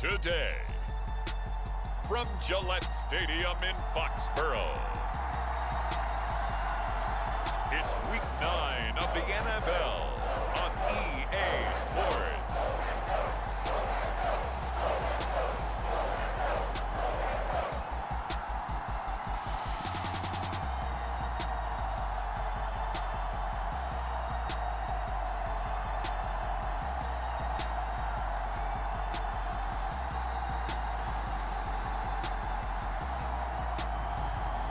today. From Gillette Stadium in Foxborough, it's Week 9 of the NFL on EA Sports.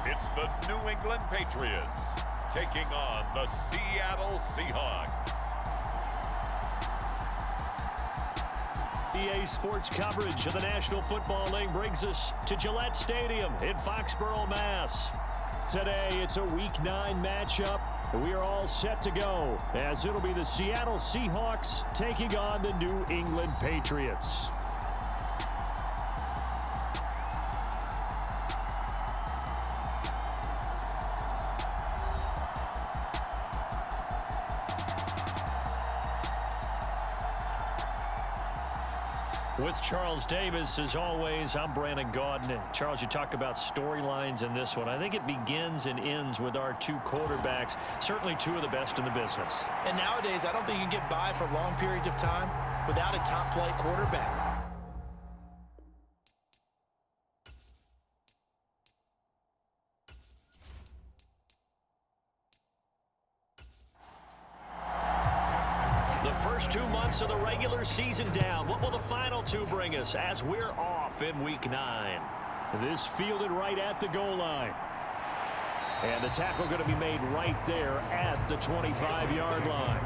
It's the New England Patriots taking on the Seattle Seahawks. EA Sports coverage of the National Football League brings us to Gillette Stadium in Foxborough, Mass. Today, it's a Week 9 matchup. We are all set to go, as it'll be the Seattle Seahawks taking on the New England Patriots. With Charles Davis, as always, I'm Brandon Gaudin. Charles, you talk about storylines in this one. I think it begins and ends with our two quarterbacks, certainly two of the best in the business. And nowadays, I don't think you can get by for long periods of time without a top-flight quarterback. First 2 months of the regular season down. What will the final two bring us as we're off in Week 9? This fielded right at the goal line. And the tackle going to be made right there at the 25-yard line.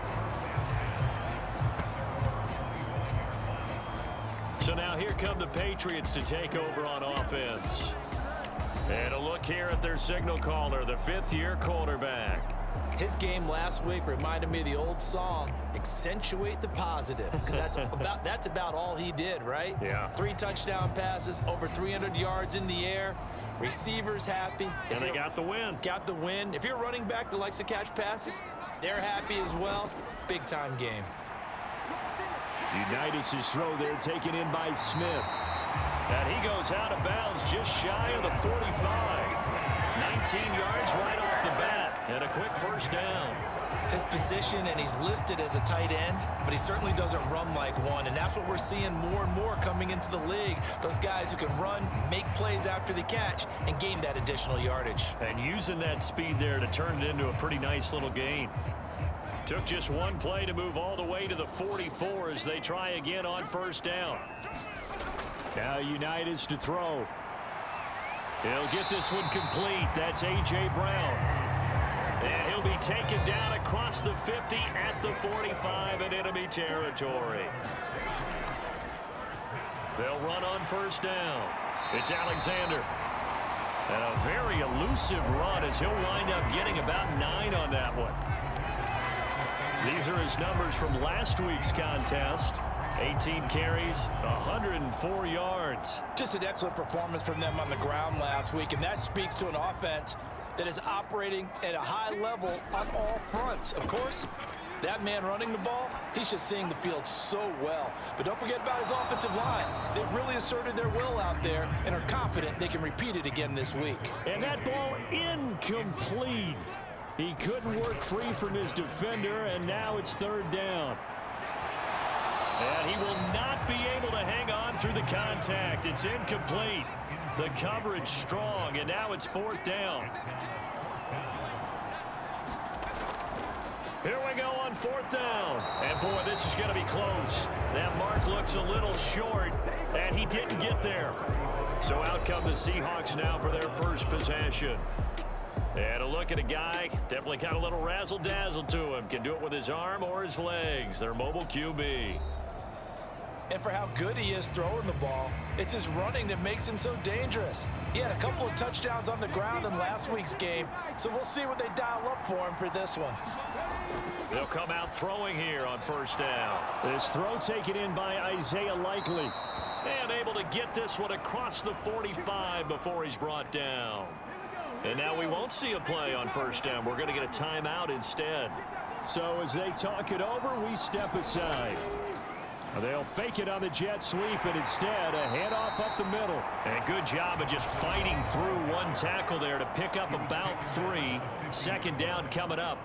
So now here come the Patriots to take over on offense. And a look here at their signal caller, the fifth-year quarterback. His game last week reminded me of the old song, Accentuate the Positive, because that's about all he did, right? Yeah. 3 touchdown passes, over 300 yards in the air, receivers happy. And they got the win. Got the win. If you're a running back that likes to catch passes, they're happy as well. Big-time game. Unitas' throw there taken in by Smith. And he goes out of bounds just shy of the 45. 19 yards right off the bat. And a quick first down. His position, and he's listed as a tight end, but he certainly doesn't run like one, and that's what we're seeing more and more coming into the league. Those guys who can run, make plays after the catch, and gain that additional yardage. And using that speed there to turn it into a pretty nice little gain. Took just one play to move all the way to the 44 as they try again on first down. Now Unitas to throw. He'll get this one complete. That's A.J. Brown. And he'll be taken down across the 50 at the 45 in enemy territory. They'll run on first down. It's Alexander. And a very elusive run as he'll wind up getting about 9 on that one. These are his numbers from last week's contest. 18 carries, 104 yards. Just an excellent performance from them on the ground last week, and that speaks to an offense that is operating at a high level on all fronts. Of course, that man running the ball, he's just seeing the field so well. But don't forget about his offensive line. They've really asserted their will out there and are confident they can repeat it again this week. And that ball incomplete. He couldn't work free from his defender, and now it's third down. And he will not be able to hang on through the contact. It's incomplete. The coverage strong, and now it's fourth down. Here we go on fourth down. And, boy, this is going to be close. That mark looks a little short, and he didn't get there. So out come the Seahawks now for their first possession. And a look at a guy, definitely got a little razzle-dazzle to him. Can do it with his arm or his legs. Their mobile QB. And for how good he is throwing the ball, it's his running that makes him so dangerous. He had a couple of touchdowns on the ground in last week's game, so we'll see what they dial up for him for this one. They'll come out throwing here on first down. This throw taken in by Isaiah Likely. And able to get this one across the 45 before he's brought down. And now we won't see a play on first down. We're going to get a timeout instead. So as they talk it over, we step aside. They'll fake it on the jet sweep, and instead a handoff up the middle. And good job of just fighting through one tackle there to pick up about 3. Second down coming up.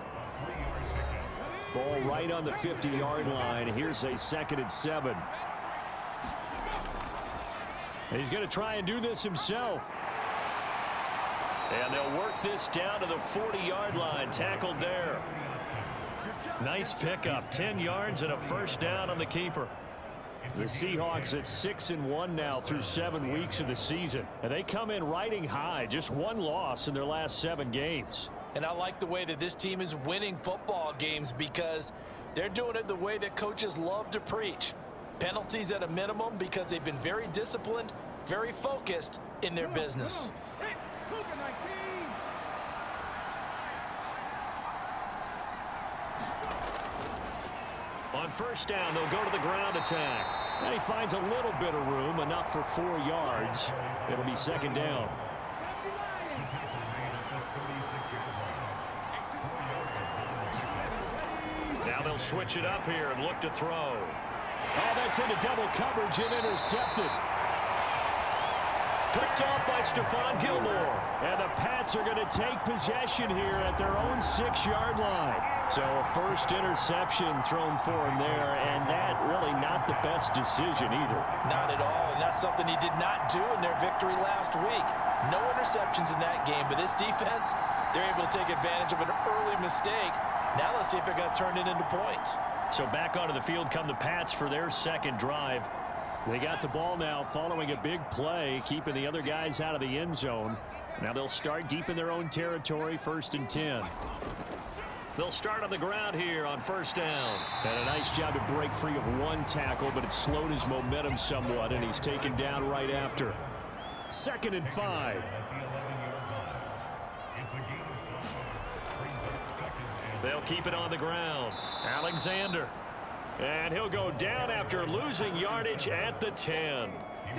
Ball right on the 50-yard line. Here's a 2nd and 7. He's going to try and do this himself. And they'll work this down to the 40-yard line. Tackled there. Nice pickup. 10 yards and a first down on the keeper. The Seahawks at 6-1 now through 7 weeks of the season. And they come in riding high. Just one loss in their last 7 games. And I like the way that this team is winning football games because they're doing it the way that coaches love to preach. Penalties at a minimum because they've been very disciplined, very focused in their business. On first down, they'll go to the ground attack. And he finds a little bit of room, enough for 4 yards. It'll be 2nd down. Now they'll switch it up here and look to throw. Oh, that's into double coverage and intercepted. Picked off by Stephon Gilmore. And the Pats are going to take possession here at their own 6-yard line. So a first interception thrown for him there, and that really not the best decision either. Not at all, and that's something he did not do in their victory last week. No interceptions in that game, but this defense, they're able to take advantage of an early mistake. Now let's see if they're going to turn it into points. So back onto the field come the Pats for their second drive. They got the ball now following a big play, keeping the other guys out of the end zone. Now they'll start deep in their own territory, 1st and 10. They'll start on the ground here on first down. And a nice job to break free of one tackle, but it slowed his momentum somewhat, and he's taken down right after. 2nd and 5. They'll keep it on the ground. Alexander. And he'll go down after losing yardage at the 10.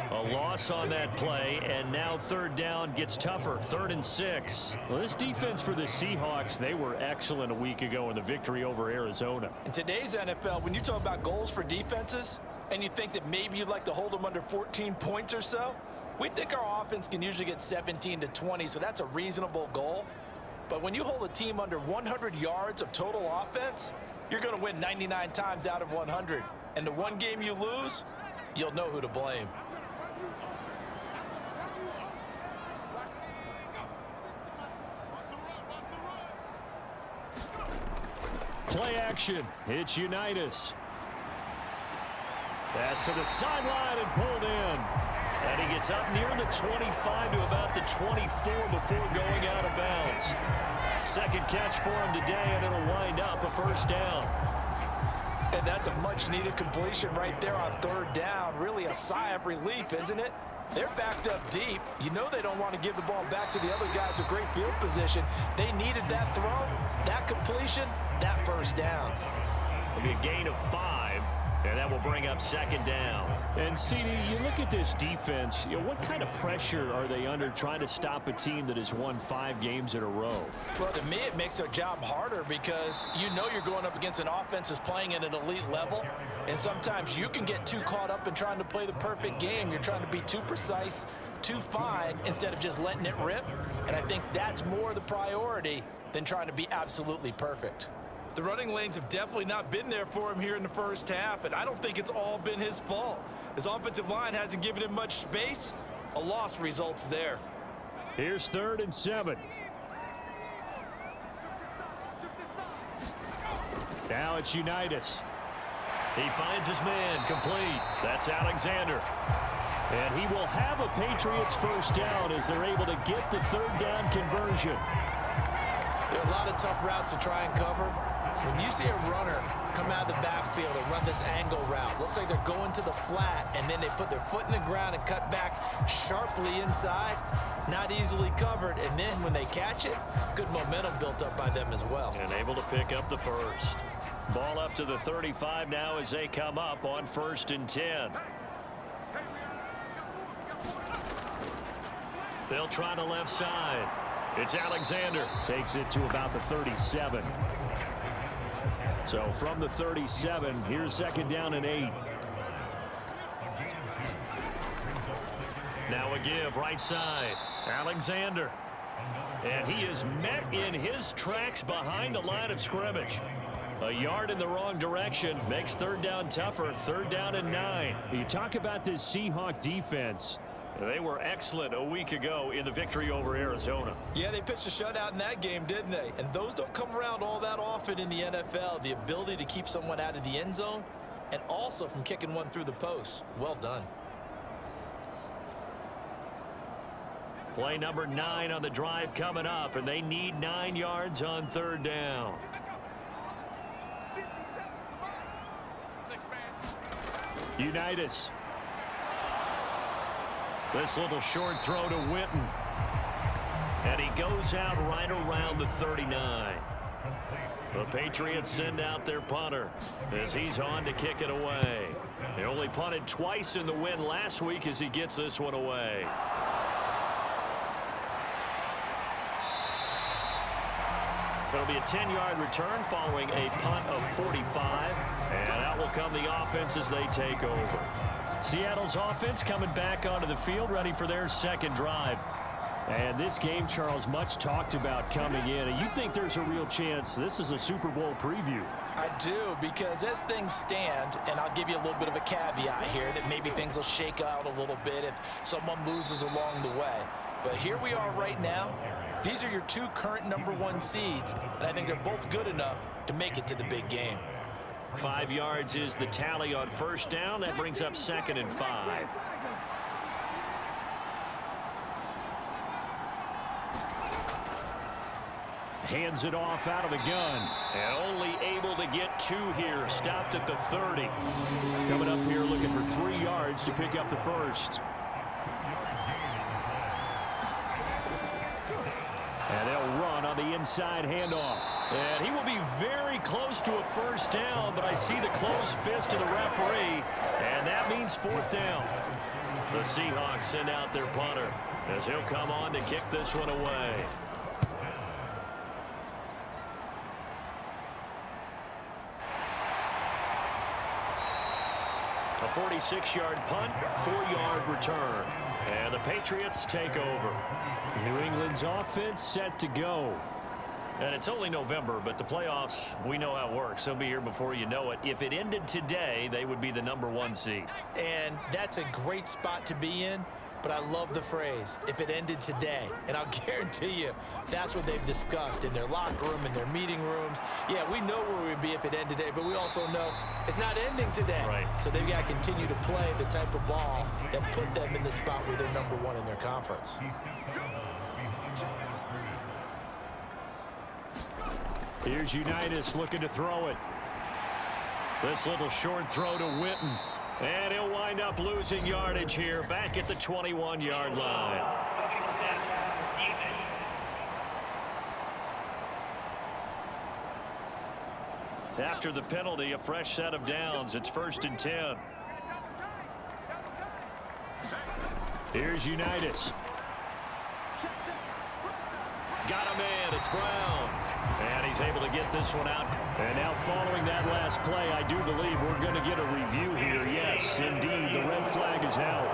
A loss on that play, and now 3rd down gets tougher. 3rd and 6. Well, this defense for the Seahawks, they were excellent a week ago in the victory over Arizona. In today's NFL, when you talk about goals for defenses, and you think that maybe you'd like to hold them under 14 points or so, we think our offense can usually get 17 to 20, so that's a reasonable goal. But when you hold a team under 100 yards of total offense, you're going to win 99 times out of 100. And the one game you lose, you'll know who to blame. Play action. It's Unitas. Pass to the sideline and pulled in. And he gets up near the 25 to about the 24 before going out of bounds. Second catch for him today, and it'll wind up a first down. And that's a much-needed completion right there on 3rd down. Really a sigh of relief, isn't it? They're backed up deep. You know they don't want to give the ball back to the other guys with great field position. They needed that throw, that completion, that first down. It'll be a gain of 5, and that will bring up 2nd down. And, CD, you look at this defense, what kind of pressure are they under trying to stop a team that has won 5 games in a row? Well, to me, it makes their job harder because you know you're going up against an offense that's playing at an elite level, and sometimes you can get too caught up in trying to play the perfect game. You're trying to be too precise, too fine, instead of just letting it rip, and I think that's more the priority than trying to be absolutely perfect. The running lanes have definitely not been there for him here in the first half, and I don't think it's all been his fault. His offensive line hasn't given him much space. A loss results there. Here's 3rd and 7. Now it's Unitas. He finds his man complete. That's Alexander. And he will have a Patriots first down as they're able to get the 3rd down conversion. There are a lot of tough routes to try and cover. When you see a runner come out of the backfield and run this angle route, looks like they're going to the flat, and then they put their foot in the ground and cut back sharply inside, not easily covered, and then when they catch it, good momentum built up by them as well. And able to pick up the first. Ball up to the 35 now as they come up on 1st and 10. They'll try the left side. It's Alexander. Takes it to about the 37. So from the 37, here's 2nd down and 8. Now a give right side. Alexander. And he is met in his tracks behind the line of scrimmage. A yard in the wrong direction makes third down tougher. Third down and 9. You talk about this Seahawk defense. They were excellent a week ago in the victory over Arizona. Yeah, they pitched a shutout in that game, didn't they? And those don't come around all that often in the NFL. The ability to keep someone out of the end zone and also from kicking one through the post. Well done. Play number 9 on the drive coming up, and they need 9 yards on third down. Unitas. This little short throw to Witten. And he goes out right around the 39. The Patriots send out their punter as he's on to kick it away. He only punted twice in the win last week as he gets this one away. It'll be a 10-yard return following a punt of 45. And out will come the offense as they take over. Seattle's offense coming back onto the field, ready for their second drive. And this game, Charles, much talked about coming in. And you think there's a real chance this is a Super Bowl preview? I do, because as things stand, and I'll give you a little bit of a caveat here, that maybe things will shake out a little bit if someone loses along the way. But here we are right now. These are your two current #1 seeds, and I think they're both good enough to make it to the big game. 5 yards is the tally on first down. That brings up 2nd and 5. Hands it off out of the gun. And only able to get 2 here. Stopped at the 30. Coming up here looking for 3 yards to pick up the first. And they'll run on the inside handoff. And he will be very close to a first down, but I see the closed fist of the referee, and that means 4th down. The Seahawks send out their punter as he'll come on to kick this one away. A 46-yard punt, 4-yard return. And the Patriots take over. New England's offense set to go. And it's only November, but the playoffs, we know how it works. They'll be here before you know it. If it ended today, they would be the #1 seed. And that's a great spot to be in. But I love the phrase, if it ended today. And I'll guarantee you, that's what they've discussed in their locker room, in their meeting rooms. Yeah, we know where we'd be if it ended today, but we also know it's not ending today. Right. So they've got to continue to play the type of ball that put them in the spot where they're #1 in their conference. Here's Unitas looking to throw it. This little short throw to Witten. And he'll wind up losing yardage here back at the 21-yard line. After the penalty, a fresh set of downs. It's 1st and 10. Here's Unitas. Got him in. It's Brown. And he's able to get this one out. And now following that last play, I do believe we're going to get a review here. Yes, indeed, the red flag is out.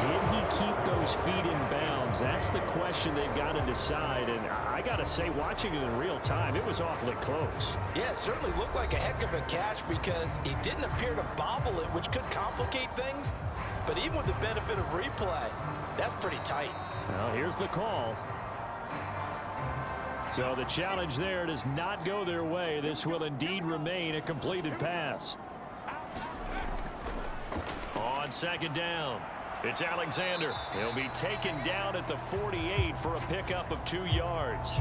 Did he keep those feet in bounds? That's the question they've got to decide. And I got to say, watching it in real time, it was awfully close. Yeah, it certainly looked like a heck of a catch because he didn't appear to bobble it, which could complicate things. But even with the benefit of replay, that's pretty tight. Well, here's the call. So the challenge there does not go their way. This will indeed remain a completed pass. On 2nd down, it's Alexander. He'll be taken down at the 48 for a pickup of 2 yards.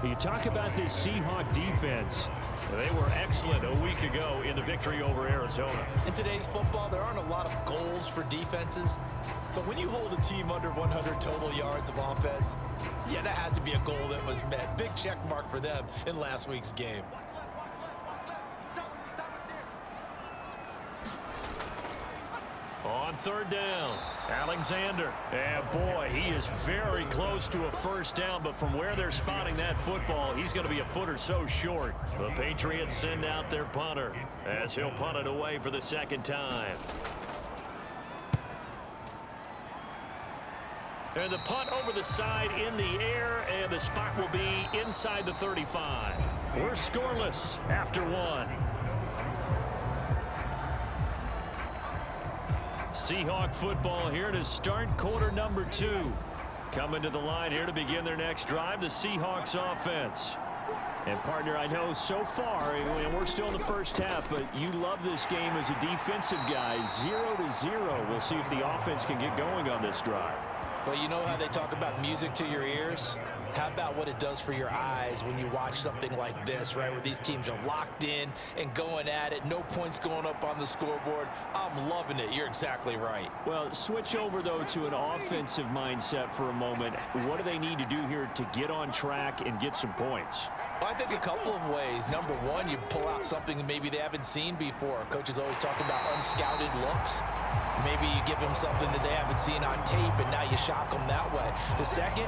You talk about this Seahawk defense. They were excellent a week ago in the victory over Arizona. In today's football, there aren't a lot of goals for defenses. But when you hold a team under 100 total yards of offense, yeah, that has to be a goal that was met. Big check mark for them in last week's game. On third down, Alexander. And boy, he is very close to a first down, but from where they're spotting that football, he's going to be a foot or so short. The Patriots send out their punter as he'll punt it away for the second time. And the punt over the side in the air, and the spot will be inside the 35. We're scoreless after one. Seahawk football here to start quarter number 2. Coming to the line here to begin their next drive, the Seahawks offense. And, partner, I know so far, and we're still in the first half, but you love this game as a defensive guy. 0-0. We'll see if the offense can get going on this drive. Well, you know how they talk about music to your ears? How about what it does for your eyes when you watch something like this, right, where these teams are locked in and going at it, no points going up on the scoreboard? I'm loving it. You're exactly right. Well, switch over, though, to an offensive mindset for a moment. What do they need to do here to get on track and get some points? Well, I think a couple of ways. Number one, you pull out something that maybe they haven't seen before. Coach is always talking about unscouted looks. Maybe you give them something that they haven't seen on tape, and now you shock them that way. The second,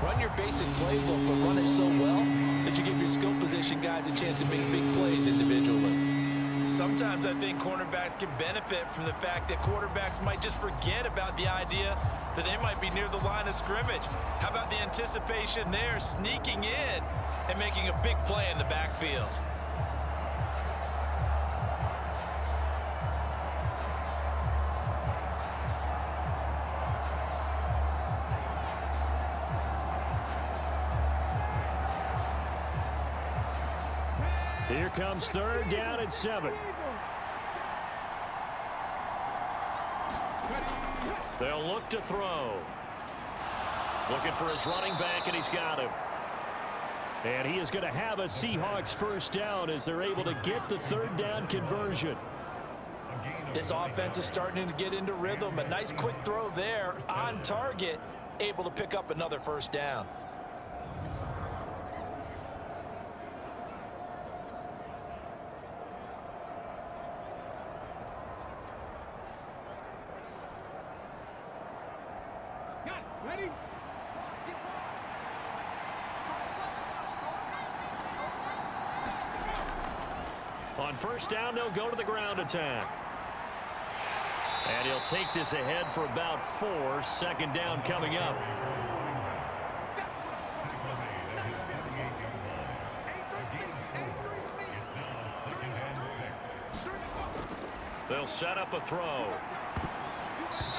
run your basic playbook, but run it so well that you give your skill position guys a chance to make big plays individually. Sometimes I think cornerbacks can benefit from the fact that quarterbacks might just forget about the idea that they might be near the line of scrimmage. How about the anticipation there, sneaking in and making a big play in the backfield? Here comes third down and 7. They'll look to throw. Looking for his running back, and he's got him. And he is going to have a Seahawks first down as they're able to get the third down conversion. This offense is starting to get into rhythm. A nice quick throw there on target, able to pick up another first down. On first down, they'll go to the ground attack. And he'll take this ahead for about 4. Second down coming up. They'll set up a throw.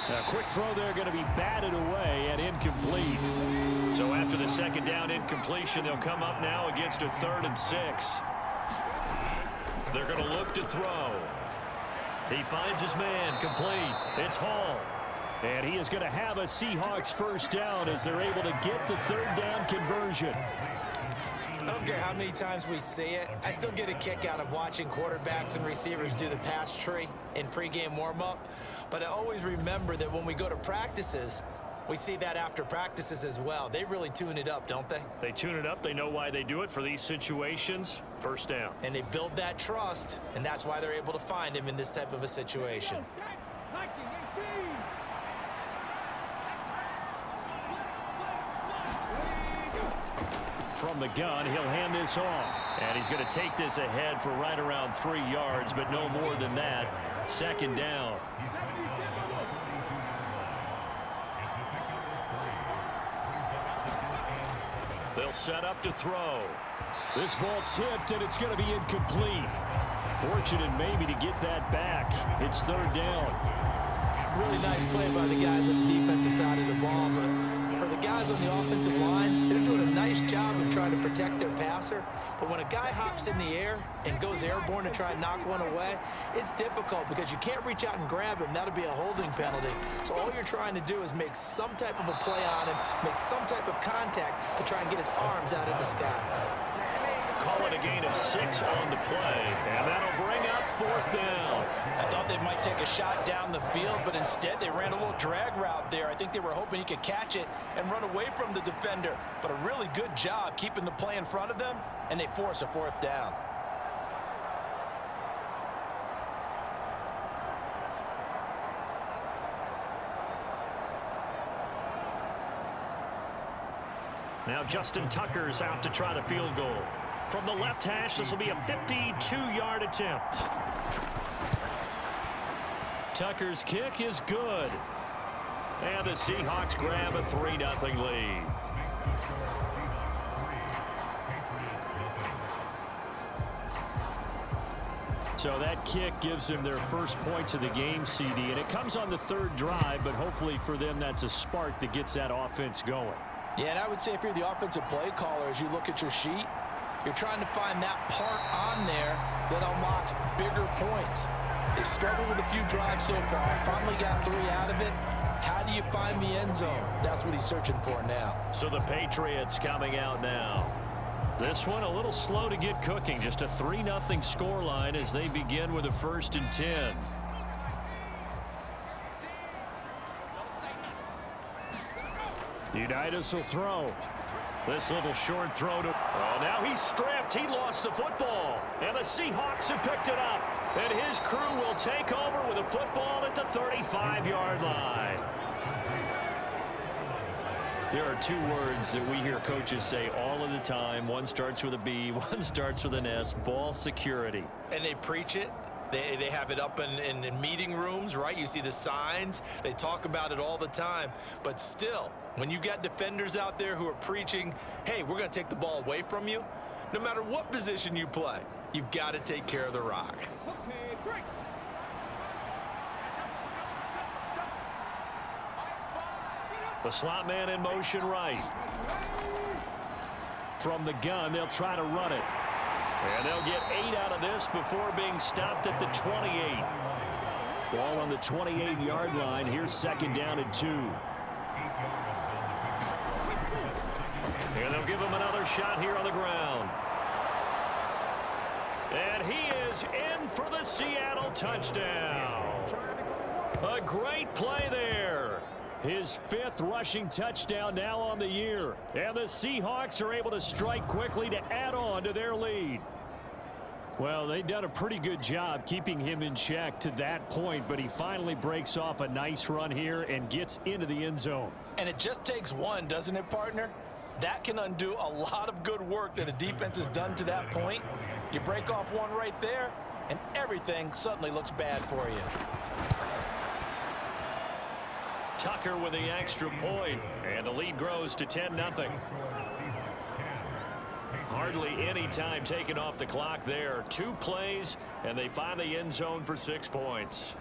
A quick throw there going to be batted away and incomplete. So after the second down incompletion, they'll come up now against a 3rd and 6. They're going to look to throw. He finds his man, complete. It's Hall. And he is going to have a Seahawks first down as they're able to get the third down conversion. I don't care how many times we see it. I still get a kick out of watching quarterbacks and receivers do the pass tree in pregame warm-up. But I always remember that when we go to practices, we see that after practices as well. They really tune it up, don't they? They tune it up. They know why they do it for these situations. First down. And they build that trust, and that's why they're able to find him in this type of a situation. From the gun, he'll hand this off. And he's going to take this ahead for right around 3 yards, but no more than that. Second down. They'll set up to throw. This ball tipped, and it's going to be incomplete. Fortunate maybe to get that back. It's third down. Really nice play by the guys on the defensive side of the ball, but for the guys on the offensive line, they're doing a nice job of trying to protect their passer. But when a guy hops in the air and goes airborne to try and knock one away, it's difficult because you can't reach out and grab him. That'll be a holding penalty. So all you're trying to do is make some type of a play on him, make some type of contact to try and get his arms out of the sky. Call it a gain of 6 on the play, and that'll bring up fourth down. I thought they might take a shot down the field, but instead they ran a little drag route there. I think they were hoping he could catch it and run away from the defender. But a really good job keeping the play in front of them, and they force a fourth down. Now Justin Tucker's out to try the field goal. From the left hash, this will be a 52-yard attempt. Tucker's kick is good. And the Seahawks grab a 3-0 lead. So that kick gives them their first points of the game, CD, and it comes on the third drive, but hopefully for them that's a spark that gets that offense going. Yeah, and I would say if you're the offensive play caller, as you look at your sheet, you're trying to find that part on there that unlocks bigger points. They've struggled with a few drives so far, finally got 3 out of it. How do you find the end zone? That's what he's searching for now. So the Patriots coming out now. This one a little slow to get cooking. Just a 3-0 scoreline as they begin with a 1st and 10. Unitas will throw. This little short throw to... Oh, now he's strapped. He lost the football. And the Seahawks have picked it up. And his crew will take over with a football at the 35-yard line. There are 2 words that we hear coaches say all of the time. One starts with a B, one starts with an S. Ball security. And they preach it. They have it up in meeting rooms, right? You see the signs. They talk about it all the time. But still, when you've got defenders out there who are preaching, hey, we're going to take the ball away from you, no matter what position you play, you've got to take care of the rock. The slot man in motion right. From the gun, they'll try to run it. And they'll get 8 out of this before being stopped at the 28. Ball on the 28-yard line. Here's 2nd down and 2. And they'll give him another shot here on the ground. And he is in for the Seattle touchdown. A great play there. His 5th rushing touchdown now on the year. And the Seahawks are able to strike quickly to add on to their lead. Well, they've done a pretty good job keeping him in check to that point, but he finally breaks off a nice run here and gets into the end zone. And it just takes one, doesn't it, partner? That can undo a lot of good work that a defense has done to that point. You break off one right there, and everything suddenly looks bad for you. Tucker with the extra point, and the lead grows to 10-0. Hardly any time taken off the clock there. 2 plays, and they find the end zone for 6 points.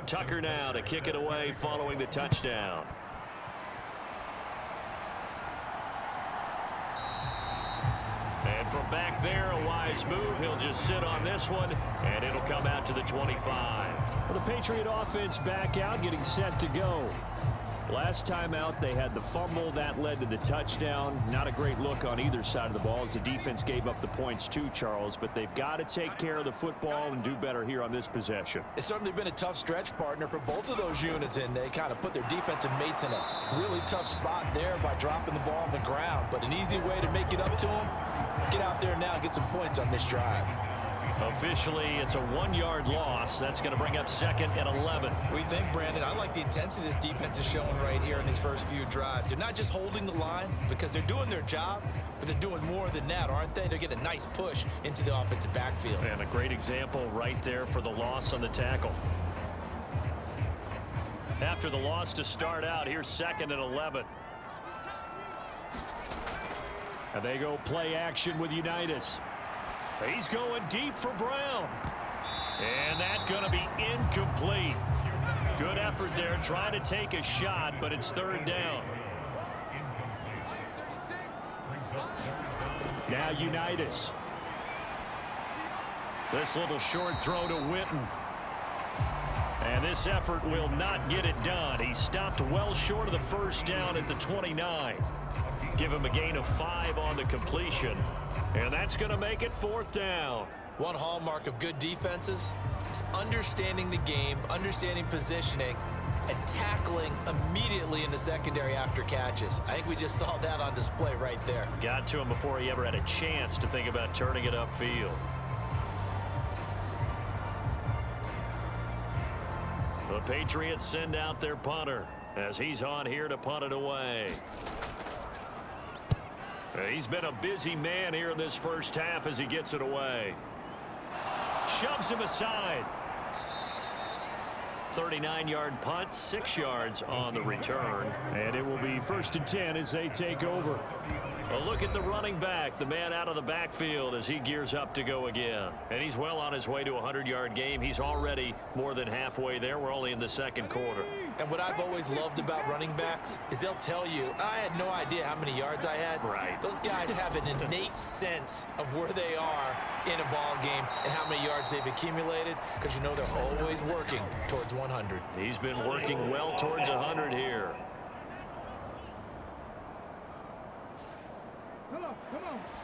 Tucker now to kick it away following the touchdown. And from back there, a wise move. He'll just sit on this one, and it'll come out to the 25. Well, the Patriot offense back out, getting set to go. Last time out, they had the fumble. That led to the touchdown. Not a great look on either side of the ball as the defense gave up the points too, Charles. But they've got to take care of the football and do better here on this possession. It's certainly been a tough stretch, partner, for both of those units, and they kind of put their defensive mates in a really tough spot there by dropping the ball on the ground. But an easy way to make it up to them, get out there now and get some points on this drive. Officially, it's a 1-yard loss. That's going to bring up 2nd and 11. We think, Brandon, I like the intensity this defense is showing right here in these first few drives. They're not just holding the line because they're doing their job, but they're doing more than that, aren't they? They're getting a nice push into the offensive backfield. And a great example right there for the loss on the tackle. After the loss to start out, here's 2nd and 11. And they go play action with Unitas. He's going deep for Brown. And that's going to be incomplete. Good effort there trying to take a shot, but it's 3rd down. Now Unitas. This little short throw to Witten. And this effort will not get it done. He stopped well short of the 1st down at the 29. Give him a gain of 5 on the completion. And that's going to make it 4th down. One hallmark of good defenses is understanding the game, understanding positioning, and tackling immediately in the secondary after catches. I think we just saw that on display right there. Got to him before he ever had a chance to think about turning it upfield. Patriots send out their punter as he's on here to punt it away. He's been a busy man here in this first half as he gets it away. Shoves him aside. 39-yard punt, 6 yards on the return. And it will be 1st and 10 as they take over. A look at the running back, the man out of the backfield as he gears up to go again. And he's well on his way to a 100-yard game. He's already more than halfway there. We're only in the second quarter. And what I've always loved about running backs is they'll tell you, I had no idea how many yards I had. Right. Those guys have an innate sense of where they are in a ball game and how many yards they've accumulated, because you know they're always working towards 100. He's been working well towards 100 here.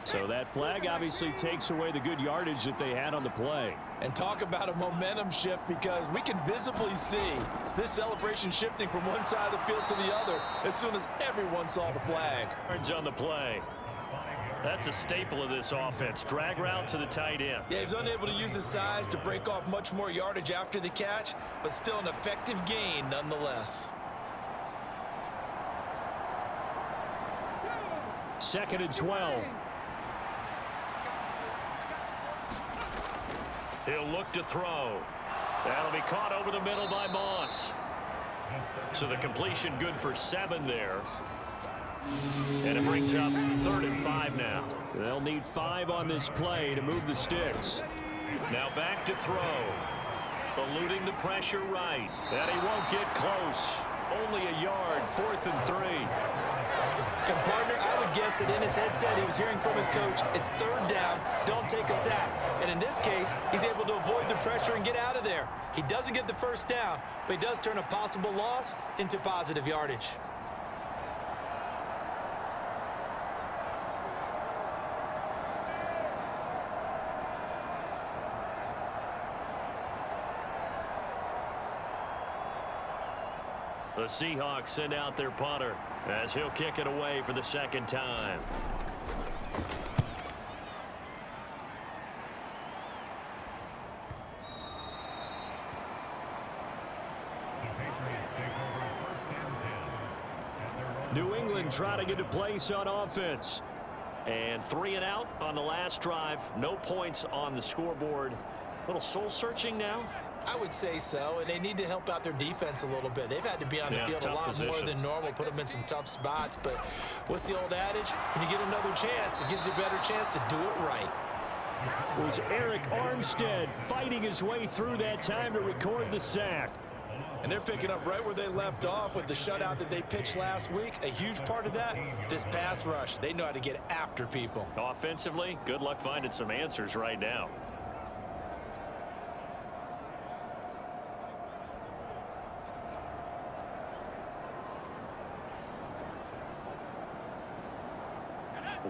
So that flag obviously takes away the good yardage that they had on the play. And talk about a momentum shift, because we can visibly see this celebration shifting from one side of the field to the other as soon as everyone saw the flag. Yards on the play. That's a staple of this offense. Drag route to the tight end. Yeah, he was unable to use his size to break off much more yardage after the catch, but still an effective gain nonetheless. 2nd and 12. He'll look to throw. That'll be caught over the middle by Moss. So the completion good for 7 there. And it brings up 3rd and 5 now. They'll need 5 on this play to move the sticks. Now back to throw. Eluding the pressure right. And he won't get close. Only a yard, 4th and 3. And partner, I would guess that in his headset he was hearing from his coach, it's 3rd down, don't take a sack. And in this case, he's able to avoid the pressure and get out of there. He doesn't get the 1st down, but he does turn a possible loss into positive yardage. The Seahawks send out their punter as he'll kick it away for the 2nd time. New England trying to get a place on offense. And 3 and out on the last drive. No points on the scoreboard. A little soul searching now. I would say so, and they need to help out their defense a little bit. They've had to be on the field a lot more than normal, put them in some tough spots. But what's the old adage? When you get another chance, it gives you a better chance to do it right. It was Eric Armstead fighting his way through that time to record the sack. And they're picking up right where they left off with the shutout that they pitched last week. A huge part of that, this pass rush. They know how to get after people. Offensively, good luck finding some answers right now.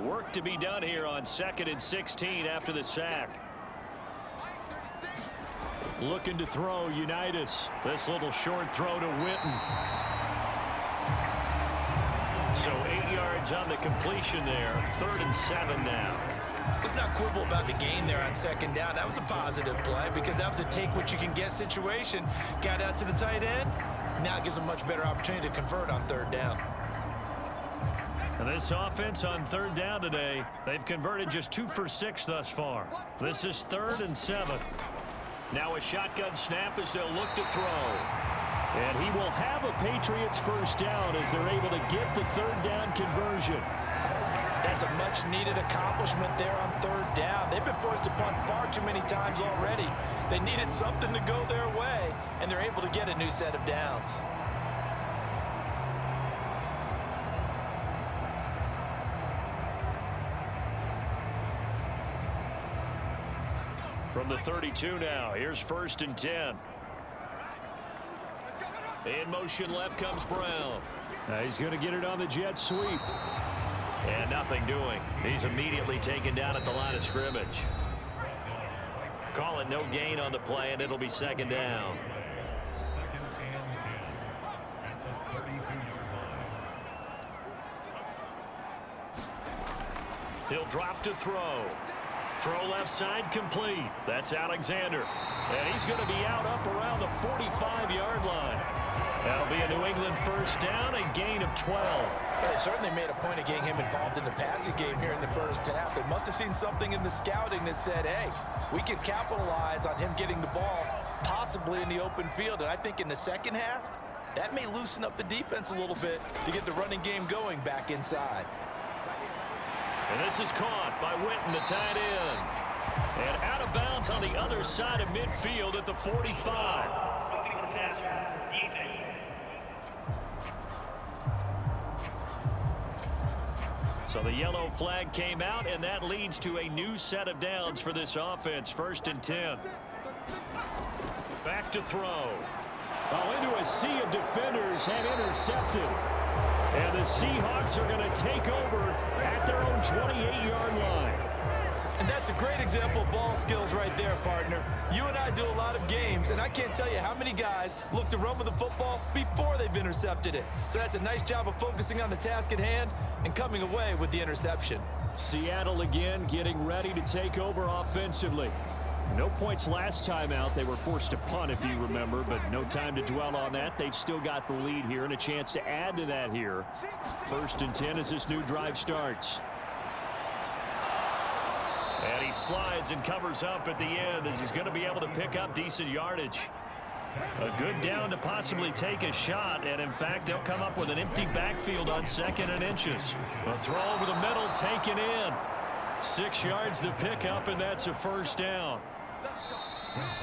Work to be done here on 2nd and 16 after the sack. Looking to throw, Unitas. This little short throw to Witten. So 8 yards on the completion there. 3rd and 7 now. Let's not quibble about the gain there on 2nd down. That was a positive play because that was a take-what-you-can-get situation. Got out to the tight end. Now it gives them a much better opportunity to convert on 3rd down. And this offense on 3rd down today, they've converted just 2 for 6 thus far. This is 3rd and 7. Now a shotgun snap as they'll look to throw. And he will have a Patriots 1st down as they're able to get the 3rd down conversion. That's a much-needed accomplishment there on 3rd down. They've been forced to punt far too many times already. They needed something to go their way, and they're able to get a new set of downs. From the 32 now, here's 1st and 10. In motion left comes Brown. He's going to get it on the jet sweep. And nothing doing. He's immediately taken down at the line of scrimmage. Call it no gain on the play, and it'll be 2nd down. He'll drop to throw. Throw left side complete. That's Alexander. And he's going to be out up around the 45-yard line. That'll be a New England first down, a gain of 12. Well, they certainly made a point of getting him involved in the passing game here in the first half. They must have seen something in the scouting that said, hey, we can capitalize on him getting the ball possibly in the open field. And I think in the second half, that may loosen up the defense a little bit to get the running game going back inside. And this is caught by Witten, the tight end. And out of bounds on the other side of midfield at the 45. So the yellow flag came out, and that leads to a new set of downs for this offense. 1st and 10. Back to throw. Oh, into a sea of defenders and intercepted. And the Seahawks are going to take over at their own 28-yard line. And that's a great example of ball skills right there, partner. You and I do a lot of games, and I can't tell you how many guys look to run with the football before they've intercepted it. So that's a nice job of focusing on the task at hand and coming away with the interception. Seattle again getting ready to take over offensively. No points last time out. They were forced to punt, if you remember, but no time to dwell on that. They've still got the lead here and a chance to add to that here. 1st and 10 as this new drive starts. And he slides and covers up at the end as he's going to be able to pick up decent yardage. A good down to possibly take a shot, and in fact, they'll come up with an empty backfield on 2nd and inches. A throw over the middle taken in. 6 yards to pick up, and that's a first down.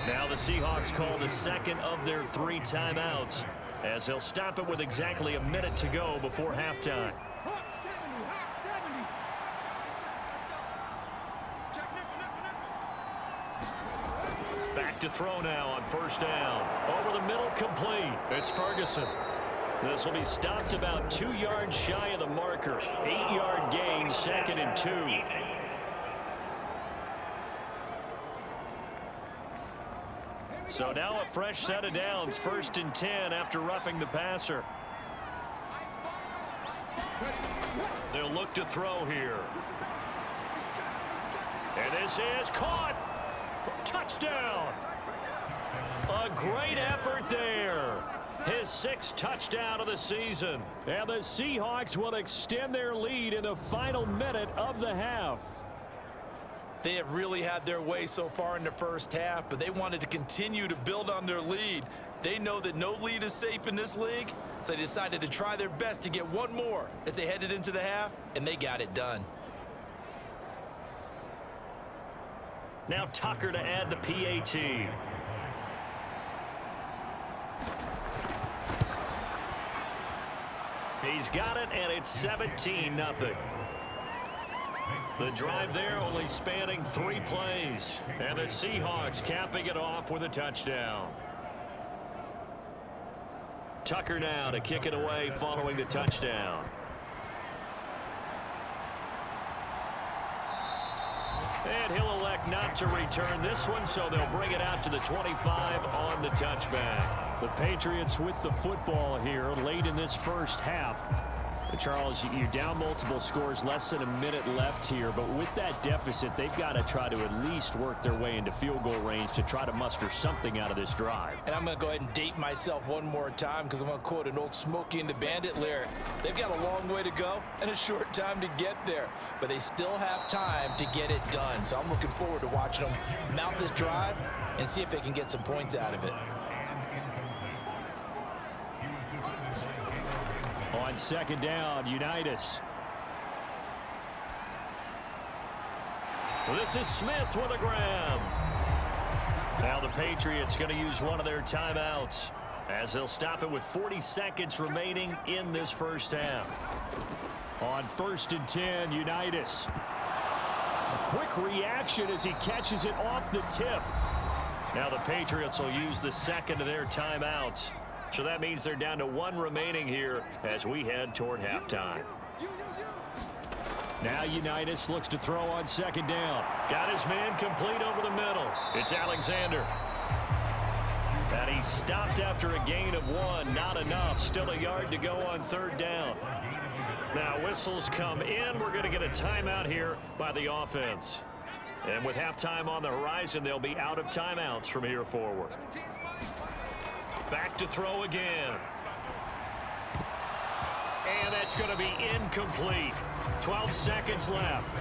Now the Seahawks call the second of their 3 timeouts as they'll stop it with exactly a minute to go before halftime. Back to throw now on 1st down. Over the middle, complete. It's Ferguson. This will be stopped about 2 yards shy of the marker. 8-yard gain, 2nd and 2. So now a fresh set of downs, 1st and 10 after roughing the passer. They'll look to throw here. And this is caught. Touchdown. A great effort there. His 6th touchdown of the season. And the Seahawks will extend their lead in the final minute of the half. They have really had their way so far in the first half, but they wanted to continue to build on their lead. They know that no lead is safe in this league, so they decided to try their best to get one more as they headed into the half, and they got it done. Now Tucker to add the PAT. He's got it, and it's 17-0. The drive there only spanning 3 plays. And the Seahawks capping it off with a touchdown. Tucker now to kick it away following the touchdown. And he'll elect not to return this one, so they'll bring it out to the 25 on the touchback. The Patriots with the football here late in this first half. Charles, you're down multiple scores, less than a minute left here, but with that deficit, they've got to try to at least work their way into field goal range to try to muster something out of this drive. And I'm going to go ahead and date myself one more time because I'm going to quote an old Smokey and the Bandit lyric. They've got a long way to go and a short time to get there, but they still have time to get it done. So I'm looking forward to watching them mount this drive and see if they can get some points out of it. On 2nd down, Unitas. This is Smith with a grab. Now the Patriots going to use one of their timeouts as they'll stop it with 40 seconds remaining in this first half. On 1st and 10, Unitas. A quick reaction as he catches it off the tip. Now the Patriots will use the second of their timeouts. So that means they're down to 1 remaining here as we head toward halftime. Now Unitas looks to throw on 2nd down. Got his man complete over the middle. It's Alexander. And he stopped after a gain of 1. Not enough. Still a yard to go on 3rd down. Now whistles come in. We're going to get a timeout here by the offense. And with halftime on the horizon, they'll be out of timeouts from here forward. Back to throw again. And that's going to be incomplete. 12 seconds left.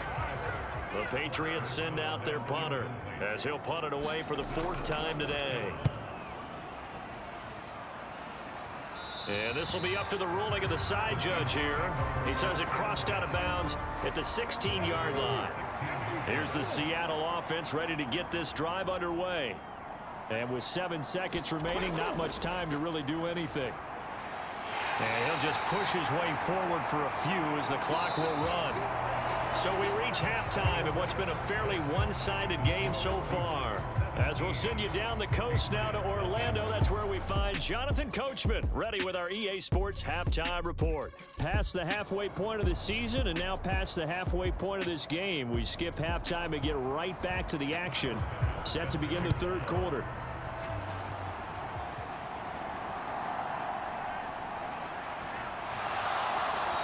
The Patriots send out their punter as he'll punt it away for the 4th time today. And this will be up to the ruling of the side judge here. He says it crossed out of bounds at the 16-yard line. Here's the Seattle offense ready to get this drive underway. And with 7 seconds remaining, not much time to really do anything. And he'll just push his way forward for a few as the clock will run. So we reach halftime in what's been a fairly one-sided game so far. As we'll send you down the coast now to Orlando, that's where we find Jonathan Coachman, ready with our EA Sports Halftime Report. Past the halfway point of the season and now past the halfway point of this game. We skip halftime and get right back to the action. Set to begin the 3rd quarter.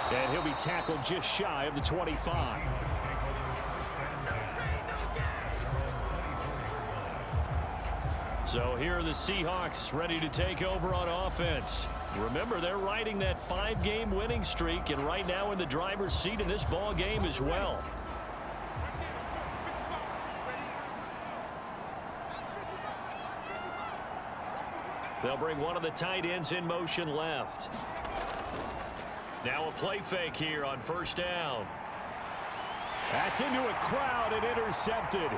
And he'll be tackled just shy of the 25. So here are the Seahawks ready to take over on offense. Remember, they're riding that 5-game winning streak, and right now in the driver's seat in this ball game as well. They'll bring one of the tight ends in motion left. Now a play fake here on 1st down. That's into a crowd and intercepted.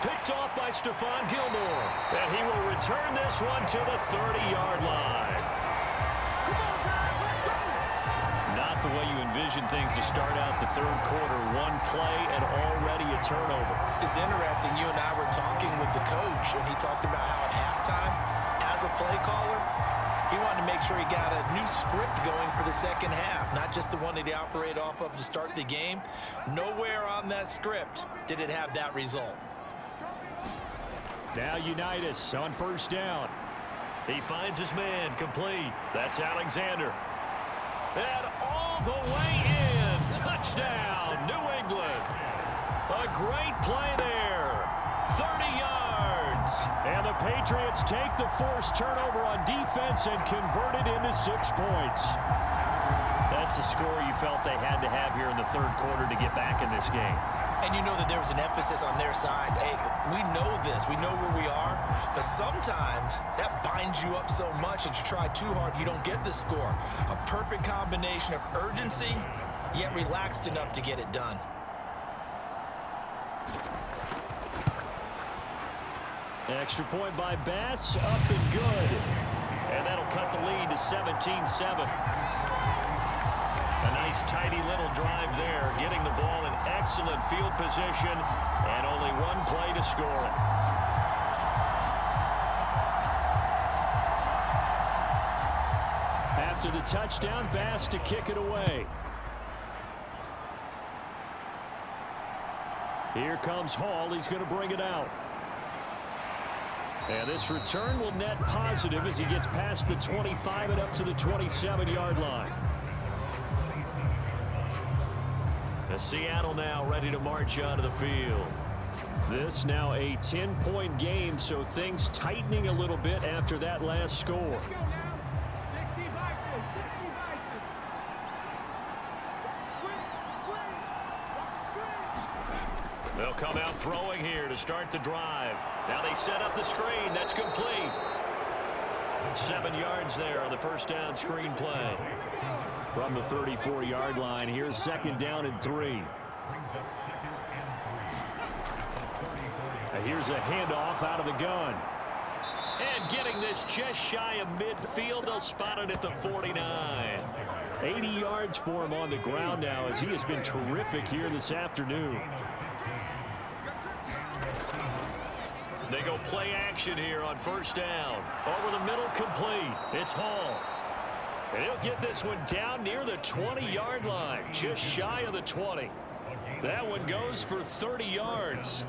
Picked off by Stephon Gilmore. And he will return this one to the 30-yard line. Not the way you envision things to start out the 3rd quarter. One play and already a turnover. It's interesting. You and I were talking with the coach, and he talked about how at halftime, as a play caller, he wanted to make sure he got a new script going for the 2nd half, not just the one that he operated off of to start the game. Nowhere on that script did it have that result. Now Unitas on 1st down. He finds his man complete. That's Alexander. And all the way in. Touchdown, New England. A great play there. 30 yards. And the Patriots take the forced turnover on defense and convert it into 6 points. That's the score you felt they had to have here in the 3rd quarter to get back in this game. And you know that there was an emphasis on their side. Hey, we know this. We know where we are. But sometimes that binds you up so much that you try too hard, you don't get the score. A perfect combination of urgency, yet relaxed enough to get it done. Extra point by Bass, up and good. And that'll cut the lead to 17-7. A nice, tidy little drive there, getting the ball in excellent field position, and only one play to score it. After the touchdown, Bass to kick it away. Here comes Hall. He's going to bring it out. And this return will net positive as he gets past the 25 and up to the 27-yard line. Seattle now ready to march onto the field. This now a 10-point game, so things tightening a little bit after that last score. They'll come out throwing here to start the drive. Now they set up the screen. That's complete. 7 yards there on the 1st down screen play. From the 34-yard line, here's 2nd down and 3. Here's a handoff out of the gun. And getting this just shy of midfield, they'll spot it at the 49. 80 yards for him on the ground now as he has been terrific here this afternoon. They go play action here on 1st down. Over the middle, complete. It's Hall. And he'll get this one down near the 20-yard line, just shy of the 20. That one goes for 30 yards.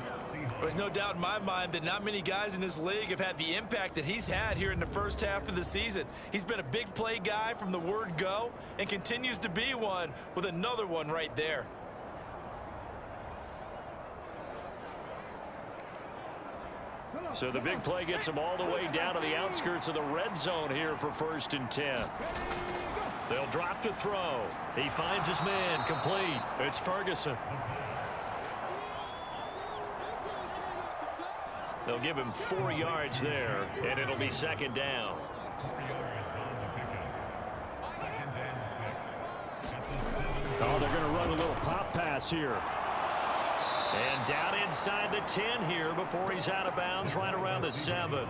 There's no doubt in my mind that not many guys in this league have had the impact that he's had here in the 1st half of the season. He's been a big play guy from the word go and continues to be one with another one right there. So the big play gets him all the way down to the outskirts of the red zone here for 1st and 10. They'll drop to throw. He finds his man, complete. It's Ferguson. They'll give him 4 yards there, and it'll be 2nd down. Oh, they're going to run a little pop pass here. And down inside the 10 here before he's out of bounds right around the 7.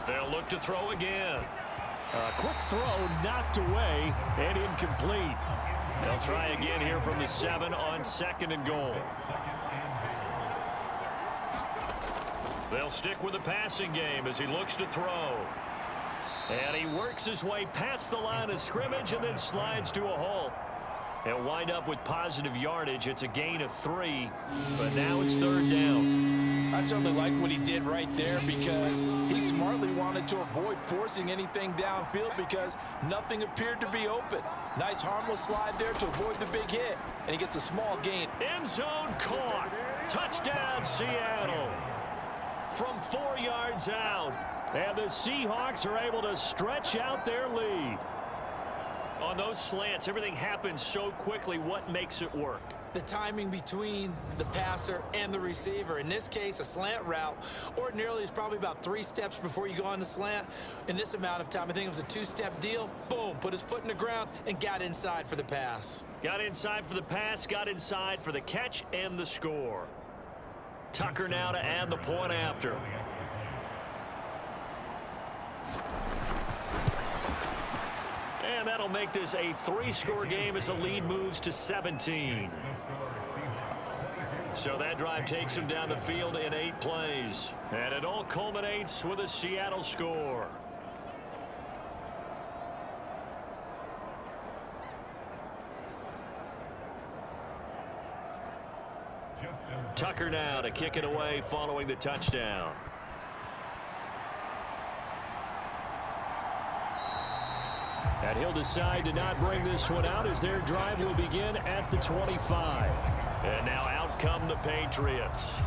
They'll look to throw again. A quick throw knocked away and incomplete. They'll try again here from the 7 on 2nd and goal. They'll stick with the passing game as he looks to throw. And he works his way past the line of scrimmage and then slides to a halt. He'll wind up with positive yardage. It's a gain of 3, but now it's 3rd down. I certainly like what he did right there because he smartly wanted to avoid forcing anything downfield because nothing appeared to be open. Nice harmless slide there to avoid the big hit, and he gets a small gain. End zone caught. Touchdown, Seattle. From 4 yards out. And the Seahawks are able to stretch out their lead. On those slants, everything happens so quickly. What makes it work? The timing between the passer and the receiver. In this case, a slant route ordinarily is probably about 3 steps before you go on the slant. In this amount of time, I think it was a 2-step deal. Boom, put his foot in the ground and got inside for the pass. Got inside for the pass, got inside for the catch and the score. Tucker now to add the point after. And that'll make this a 3-score game as the lead moves to 17. So that drive takes him down the field in 8 plays. And it all culminates with a Seattle score. Tucker now to kick it away following the touchdown. And he'll decide to not bring this one out as their drive will begin at the 25. And now out come the Patriots.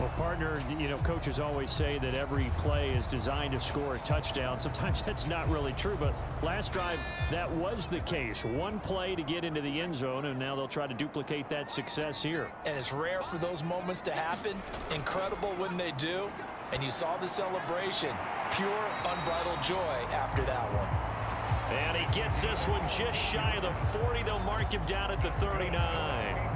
Well, partner, you know, coaches always say that every play is designed to score a touchdown. Sometimes that's not really true, but last drive, that was the case. 1 play to get into the end zone, and now they'll try to duplicate that success here. And it's rare for those moments to happen. Incredible when they do. And you saw the celebration. Pure, unbridled joy after that one. And he gets this one just shy of the 40. They'll mark him down at the 39.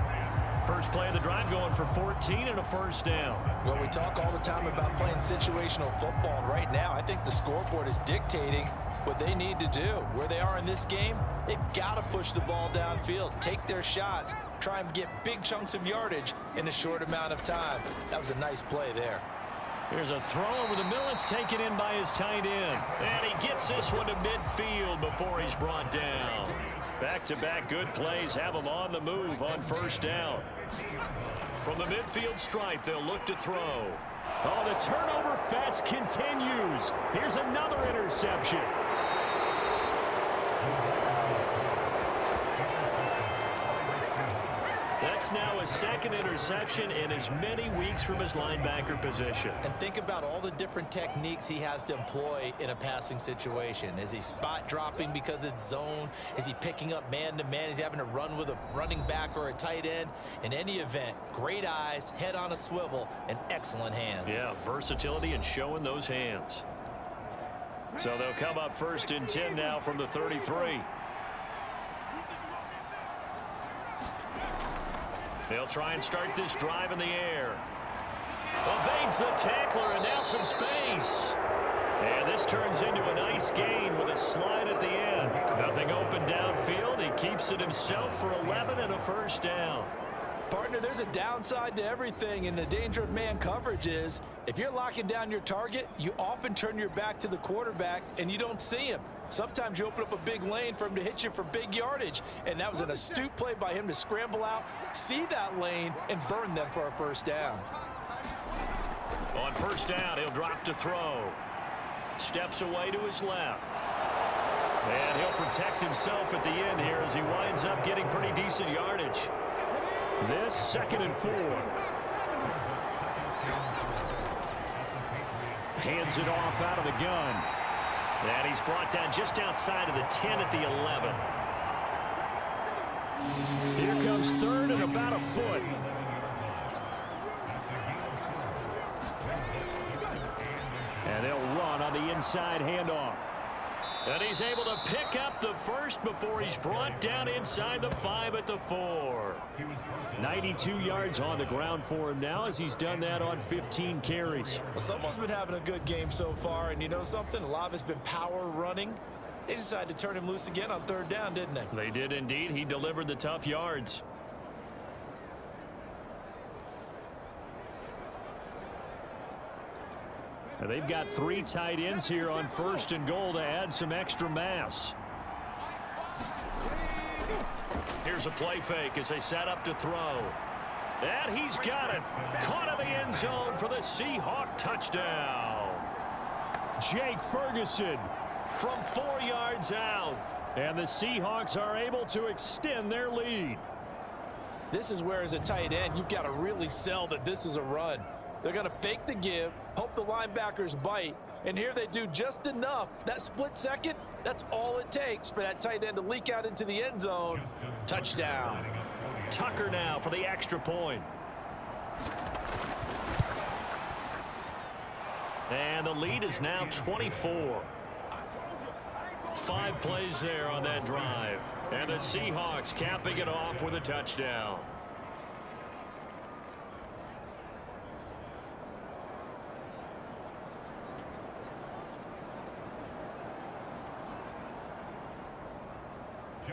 First play of the drive going for 14 and a 1st down. Well, we talk all the time about playing situational football, and right now I think the scoreboard is dictating what they need to do. Where they are in this game, they've got to push the ball downfield, take their shots, try and get big chunks of yardage in a short amount of time. That was a nice play there. Here's a throw over the middle. It's taken in by his tight end. And he gets this one to midfield before he's brought down. Back-to-back good plays have him on the move on 1st down. From the midfield stripe, they'll look to throw. Oh, the turnover fest continues. Here's another interception. That's now his 2nd interception in as many weeks from his linebacker position. And think about all the different techniques he has to employ in a passing situation. Is he spot dropping because it's zone? Is he picking up man-to-man? Is he having to run with a running back or a tight end? In any event, great eyes, head on a swivel, and excellent hands. Yeah, versatility and showing those hands. So they'll come up 1st and 10 now from the 33. They'll try and start this drive in the air. Evades the tackler, and now some space. And this turns into a nice gain with a slide at the end. Nothing open downfield. He keeps it himself for 11 and a 1st down. Partner, there's a downside to everything, and the danger of man coverage is if you're locking down your target, you often turn your back to the quarterback and you don't see him. Sometimes you open up a big lane for him to hit you for big yardage, and that was an astute play by him to scramble out, see that lane, and burn them for a 1st down. On 1st down, he'll drop to throw. Steps away to his left. And he'll protect himself at the end here as he winds up getting pretty decent yardage. This 2nd and 4. Hands it off out of the gun. And he's brought down just outside of the 10 at the 11. Here comes 3rd and about a foot. And they'll run on the inside handoff. And he's able to pick up the first before he's brought down inside the 5 at the 4. 92 yards on the ground for him now as he's done that on 15 carries. Well, someone's been having a good game so far, and you know something? A lot of it's been power running. They decided to turn him loose again on 3rd down, didn't they? They did indeed. He delivered the tough yards. And they've got 3 tight ends here on 1st and goal to add some extra mass. Here's a play fake as they set up to throw. And he's got it. Caught in the end zone for the Seahawk touchdown. Jake Ferguson from 4 yards out. And the Seahawks are able to extend their lead. This is where, as a tight end, you've got to really sell that this is a run. They're going to fake the give, hope the linebackers bite, and here they do just enough. That split second, that's all it takes for that tight end to leak out into the end zone. Touchdown. Tucker now for the extra point. And the lead is now 24. 5 plays there on that drive. And the Seahawks capping it off with a touchdown.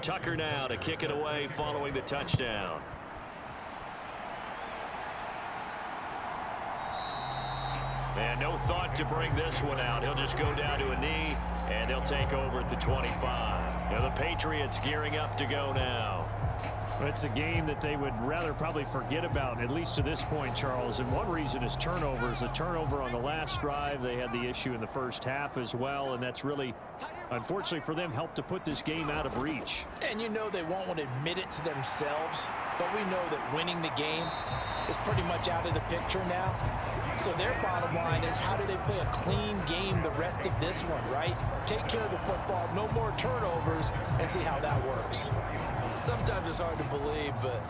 Tucker now to kick it away following the touchdown. And no thought to bring this one out. He'll just go down to a knee, and they'll take over at the 25. Now the Patriots gearing up to go now. It's a game that they would rather probably forget about, at least to this point, Charles. And one reason is turnovers. A turnover on the last drive. They had the issue in the first half as well, and that's really, unfortunately for them, helped to put this game out of reach. And you know they won't want to admit it to themselves, but we know that winning the game is pretty much out of the picture now. So their bottom line is, how do they play a clean game the rest of this one, right? Take care of the football, no more turnovers, and see how that works. Sometimes it's hard to believe, but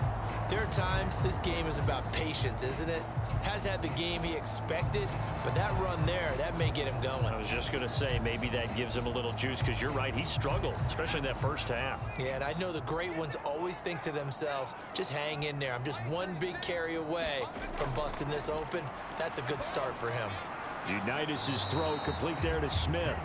there are times this game is about patience, isn't it? Has had the game he expected, but that run there, that may get him going. I was just going to say, maybe that gives him a little juice, because you're right, he struggled, especially in that first half. Yeah, and I know the great ones always think to themselves, just hang in there. I'm just one big carry away from busting this open. That's a good start for him. Unitas' throw complete there to Smith.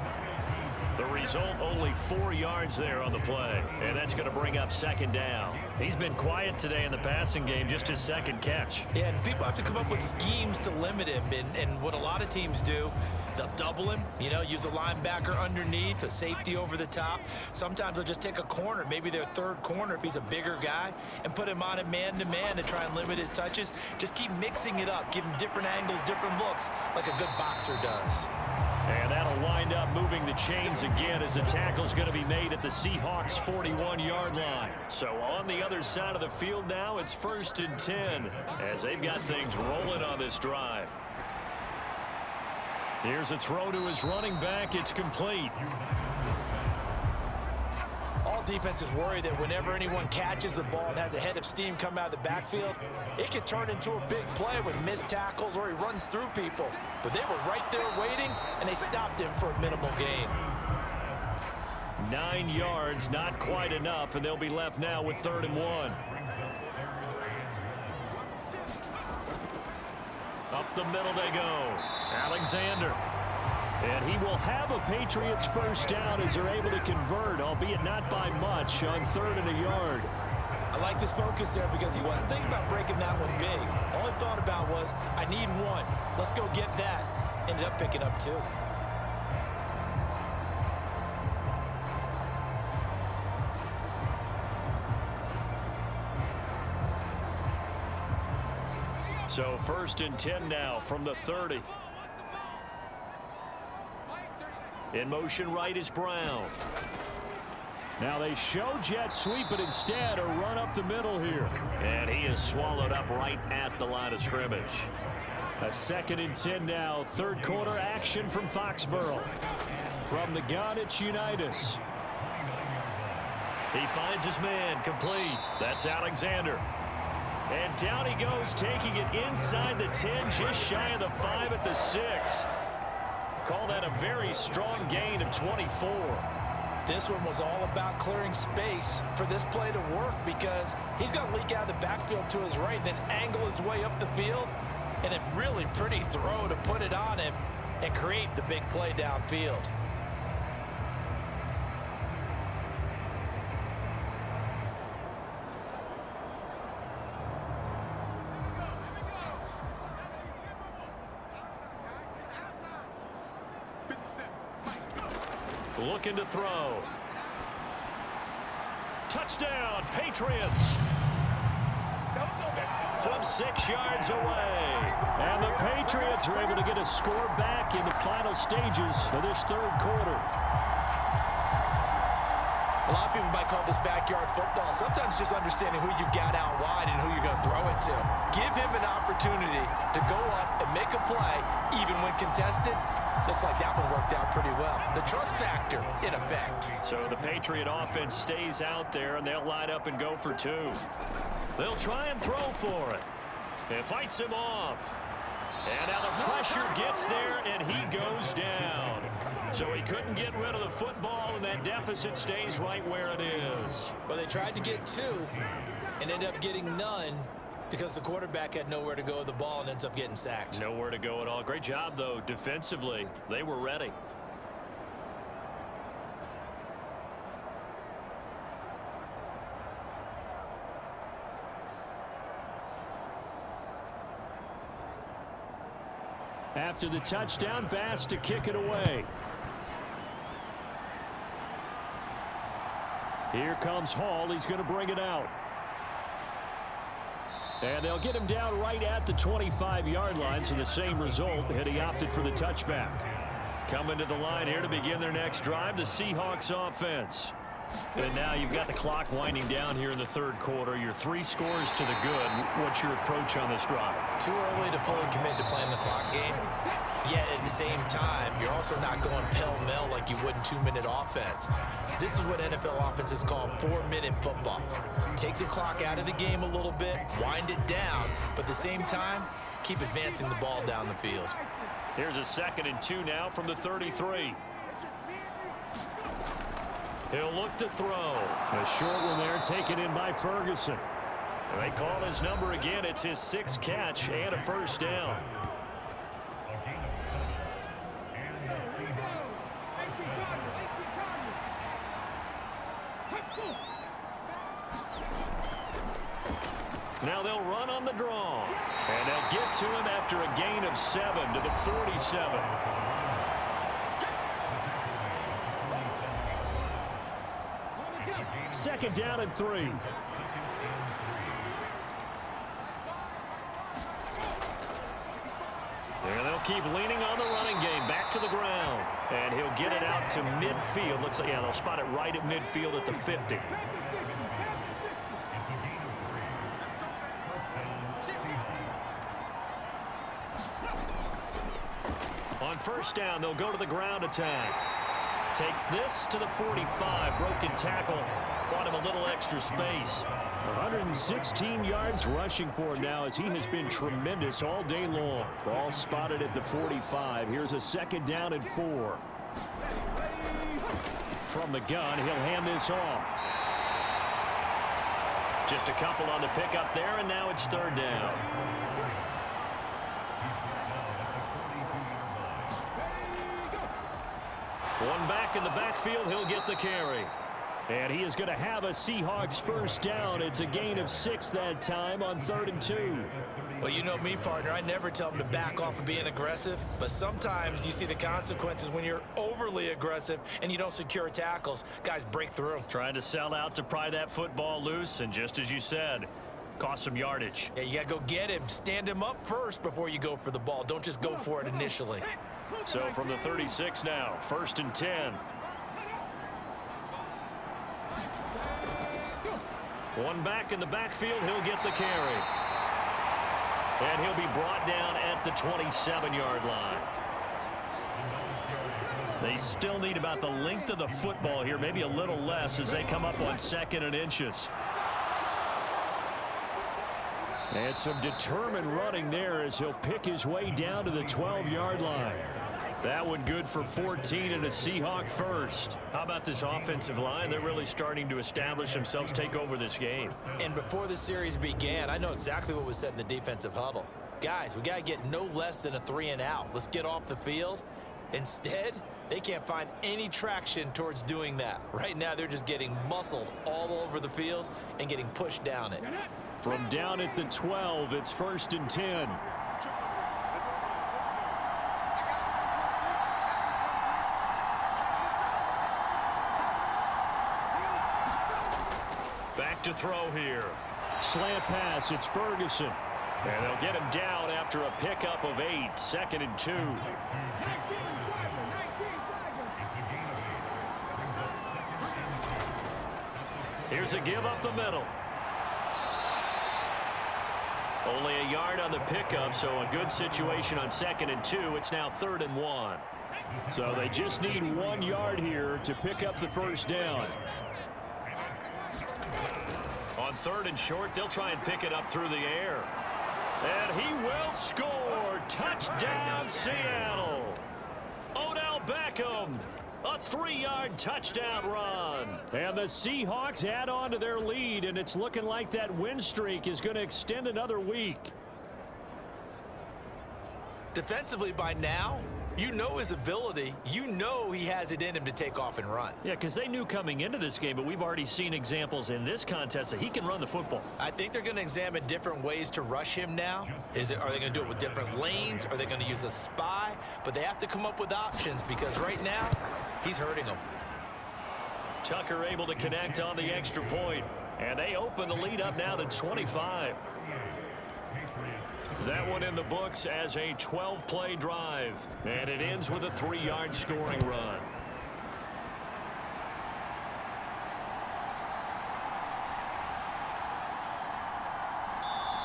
The result, only 4 yards there on the play. And that's going to bring up 2nd down. He's been quiet today in the passing game, just his 2nd catch. Yeah, and people have to come up with schemes to limit him. And what a lot of teams do, they'll double him, you know, use a linebacker underneath, a safety over the top. Sometimes they'll just take a corner, maybe their 3rd corner if he's a bigger guy, and put him on a man-to-man to try and limit his touches. Just keep mixing it up, give him different angles, different looks, like a good boxer does. And that'll wind up moving the chains again as the tackle's going to be made at the Seahawks' 41-yard line. So on the other side of the field now, it's 1st and 10 as they've got things rolling on this drive. Here's a throw to his running back. It's complete. All defenses worry that whenever anyone catches the ball and has a head of steam come out of the backfield, it could turn into a big play with missed tackles or he runs through people. But they were right there waiting, and they stopped him for a minimal gain. 9 yards, not quite enough, and they'll be left now with 3rd and 1. Up the middle they go. Alexander. And he will have a Patriots 1st down as they're able to convert, albeit not by much, on 3rd and a yard. I like this focus there because he wasn't thinking about breaking that one big. All he thought about was, I need one. Let's go get that. Ended up picking up 2. So 1st and 10 now from the 30. In motion right is Brown. Now they show jet sweep, but instead a run up the middle here. And he is swallowed up right at the line of scrimmage. A 2nd and 10 now. Third quarter action from Foxborough. From the gun, it's Unitas. He finds his man complete. That's Alexander. And down he goes, taking it inside the 10, just shy of the 5 at the 6. Call that a very strong gain of 24. This one was all about clearing space for this play to work because he's going to leak out of the backfield to his right and then angle his way up the field. And a really pretty throw to put it on him and create the big play downfield. Looking to throw. Touchdown, Patriots. From 6 yards away. And the Patriots are able to get a score back in the final stages of this third quarter. A lot of people might call this backyard football. Sometimes just understanding who you've got out wide and who you're going to throw it to. Give him an opportunity to go up and make a play, even when contested. Looks like that one worked out pretty well. The trust factor in effect. So the Patriot offense stays out there, and they'll line up and go for 2. They'll try and throw for it. It fights him off. And now the pressure gets there, and he goes down. So he couldn't get rid of the football, and that deficit stays right where it is. Well, they tried to get 2 and ended up getting none because the quarterback had nowhere to go with the ball and ends up getting sacked. Nowhere to go at all. Great job, though, defensively. They were ready. After the touchdown, Bass to kick it away. Here comes Hall. He's going to bring it out. And they'll get him down right at the 25-yard line, so the same result, and he opted for the touchback. Coming to the line here to begin their next drive, the Seahawks offense. And now you've got the clock winding down here in the third quarter. You're 3 scores to the good. What's your approach on this drive? Too early to fully commit to playing the clock game. Yet at the same time, you're also not going pell-mell like you would in 2-minute offense. This is what NFL offenses call 4-minute football. Take the clock out of the game a little bit, wind it down, but at the same time, keep advancing the ball down the field. Here's a 2nd and 2 now from the 33. He'll look to throw. A short one there taken in by Ferguson. And they call his number again. It's his 6th catch and a first down. Now they'll run on the draw. And they'll get to him after a gain of 7 to the 47. Second down and 3. And they'll keep leaning on the running game. Back to the ground. And he'll get it out to midfield. Let's say, yeah, they'll spot it right at midfield at the 50. On first down, they'll go to the ground attack. Takes this to the 45. Broken tackle. Bought him a little extra space. 116 yards rushing for him now as he has been tremendous all day long. Ball spotted at the 45. Here's a 2nd down and 4. From the gun, he'll hand this off. Just a couple on the pickup there, and now it's 3rd down. One back in the backfield, he'll get the carry. And he is going to have a Seahawks first down. It's a gain of 6 that time on 3rd and 2. Well, you know me, partner. I never tell them to back off of being aggressive. But sometimes you see the consequences when you're overly aggressive and you don't secure tackles. Guys break through. Trying to sell out to pry that football loose. And just as you said, cost some yardage. Yeah, you got to go get him. Stand him up first before you go for the ball. Don't just go for it initially. So from the 36 now, 1st and 10. One back in the backfield. He'll get the carry. And he'll be brought down at the 27-yard line. They still need about the length of the football here, maybe a little less as they come up on 2nd and inches. And some determined running there as he'll pick his way down to the 12-yard line. That one good for 14 and a Seahawk first. How about this offensive line? They're really starting to establish themselves, take over this game. And before the series began, I know exactly what was said in the defensive huddle. Guys, we got to get no less than a 3 and out. Let's get off the field. Instead, they can't find any traction towards doing that. Right now, they're just getting muscled all over the field and getting pushed down it. From down at the 12, it's 1st and 10. Back to throw here. Slant pass, it's Ferguson. And they'll get him down after a pickup of 8, 2nd and 2. Here's a give up the middle. Only a yard on the pickup, so a good situation on 2nd and 2. It's now 3rd and 1. So they just need 1 yard here to pick up the first down. On 3rd and short, they'll try and pick it up through the air. And he will score. Touchdown, Seattle. Odell Beckham. A 3-yard touchdown run. And the Seahawks add on to their lead, and it's looking like that win streak is going to extend another week. Defensively by now, you know his ability. You know he has it in him to take off and run. Yeah, because they knew coming into this game, but we've already seen examples in this contest that he can run the football. I think they're going to examine different ways to rush him now. Are they going to do it with different lanes? Are they going to use a spy? But they have to come up with options because right now, he's hurting them. Tucker able to connect on the extra point. And they open the lead up now to 25. That one in the books as a 12-play drive. And it ends with a 3-yard scoring run.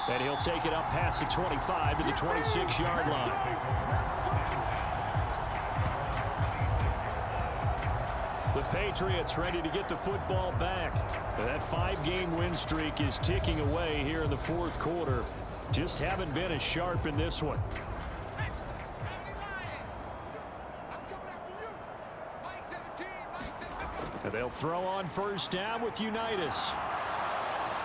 And he'll take it up past the 25 to the 26-yard line. The Patriots ready to get the football back. And that 5-game win streak is ticking away here in the 4th quarter. Just haven't been as sharp in this one. And they'll throw on first down with Unitas.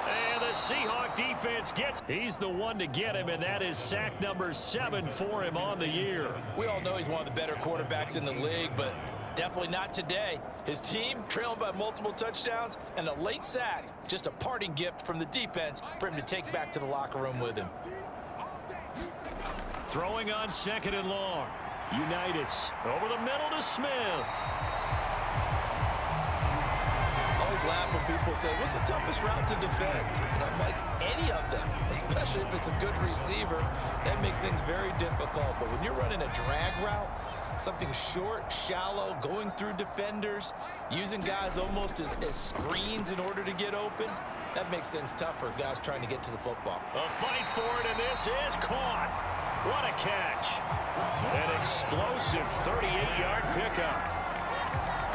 And the Seahawk defense gets. He's the one to get him, and that is sack number 7 for him on the year. We all know he's one of the better quarterbacks in the league, but definitely not today. His team trailing by multiple touchdowns and a late sack. Just a parting gift from the defense for him to take back to the locker room with him. Throwing on 2nd and long. Unitas over the middle to Smith. Always laugh when people say, what's the toughest route to defend? And I'm like, any of them, especially if it's a good receiver. That makes things very difficult. But when you're running a drag route, something short, shallow, going through defenders, using guys almost as screens in order to get open, that makes things tough for guys trying to get to the football. A fight for it, and this is caught. What a catch. An explosive 38-yard pickup.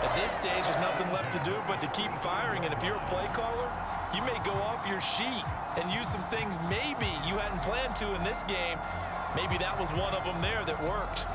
At this stage, there's nothing left to do but to keep firing, and if you're a play caller, you may go off your sheet and use some things maybe you hadn't planned to in this game. Maybe that was one of them there that worked.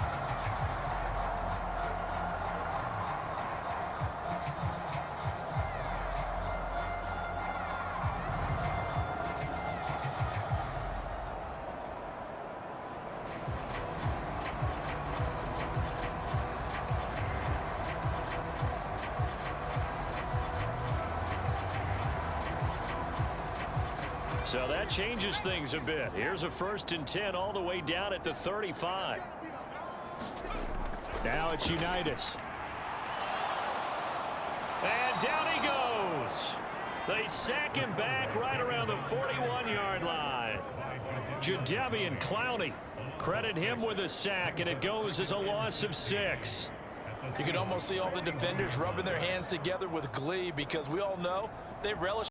So that changes things a bit. Here's a 1st and 10 all the way down at the 35. Now it's Unitas. And down he goes. They sack him back right around the 41-yard line. Jadeveon Clowney, credit him with a sack, and it goes as a loss of 6. You can almost see all the defenders rubbing their hands together with glee because we all know they relish